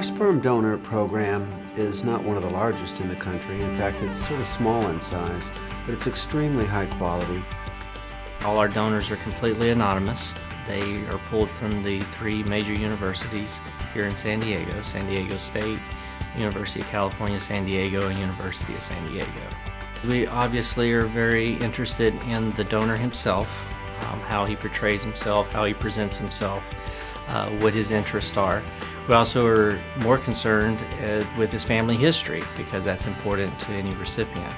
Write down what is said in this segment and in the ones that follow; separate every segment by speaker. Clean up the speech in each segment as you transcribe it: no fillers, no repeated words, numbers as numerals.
Speaker 1: Our sperm donor program is not one of the largest in the country. In fact, it's sort of small in size, but it's extremely high quality.
Speaker 2: All our donors are completely anonymous. They are pulled from the three major universities here in San Diego State, University of California, San Diego, and University of San Diego. We obviously are very interested in the donor himself, how he portrays himself, how he presents himself, what his interests are. We also are more concerned with his family history because that's important to any recipient.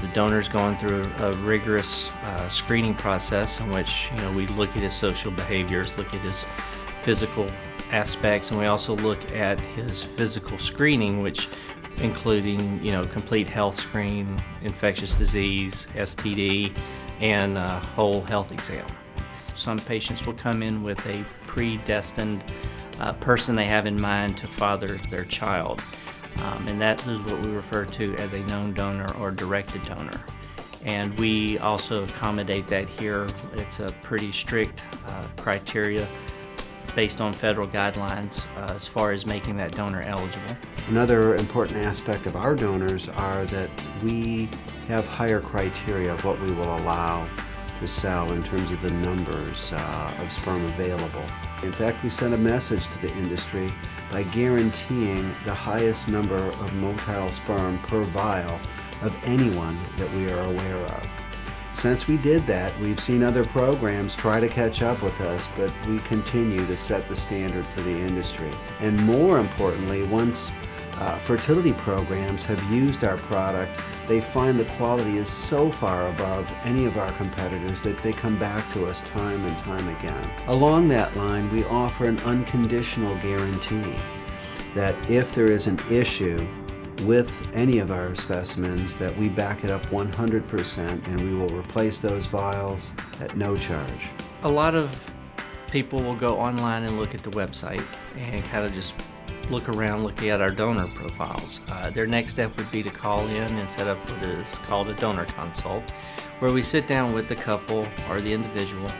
Speaker 2: The donor's going through a rigorous screening process in which we look at his social behaviors, look at his physical aspects, and we also look at his physical screening, which including complete health screen, infectious disease, STD, and whole health exam. Some patients will come in with a predestined person they have in mind to father their child. And that is what we refer to as a known donor or directed donor. And we also accommodate that here. It's a pretty strict criteria based on federal guidelines as far as making that donor eligible.
Speaker 1: Another important aspect of our donors are that we have higher criteria of what we will allow to sell in terms of the numbers of sperm available. In fact, we send a message to the industry by guaranteeing the highest number of motile sperm per vial of anyone that we are aware of. Since we did that, we've seen other programs try to catch up with us, but we continue to set the standard for the industry. And more importantly, once fertility programs have used our product, they find the quality is so far above any of our competitors that they come back to us time and time again. Along that line, we offer an unconditional guarantee that if there is an issue with any of our specimens, that we back it up 100% and we will replace those vials at no charge.
Speaker 2: A lot of people will go online and look at the website and kind of just look around looking at our donor profiles. Their next step would be to call in and set up what is called a donor consult, where we sit down with the couple or the individual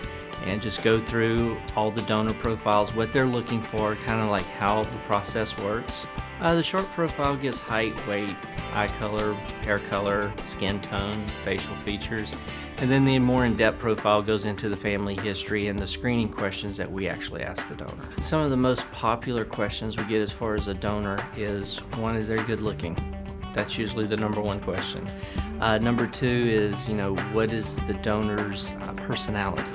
Speaker 2: and just go through all the donor profiles, what they're looking for, kind of like how the process works. The short profile gives height, weight, eye color, hair color, skin tone, facial features, and then the more in-depth profile goes into the family history and the screening questions that we actually ask the donor. Some of the most popular questions we get as far as a donor is, one, is they're good looking? That's usually the number one question. Number two is, what is the donor's personality?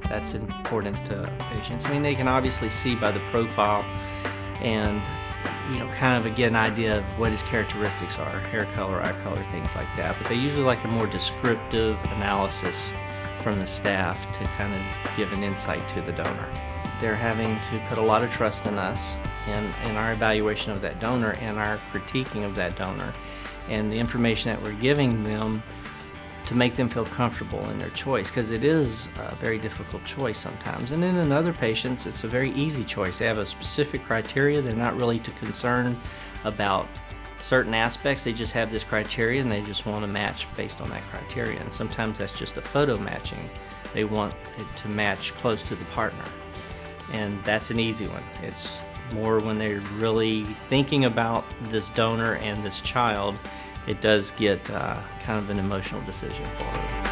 Speaker 2: That's important to patients. I mean, they can obviously see by the profile and kind of get an idea of what his characteristics are, hair color, eye color, things like that. But they usually like a more descriptive analysis from the staff to kind of give an insight to the donor. They're having to put a lot of trust in us in our evaluation of that donor and our critiquing of that donor and the information that we're giving them to make them feel comfortable in their choice, because it is a very difficult choice sometimes. And then in other patients, it's a very easy choice. They have a specific criteria. They're not really too concerned about certain aspects. They just have this criteria and they just want to match based on that criteria. And sometimes that's just a photo matching. They want it to match close to the partner. And that's an easy one. It's more when they're really thinking about this donor and this child, it does get kind of an emotional decision for them.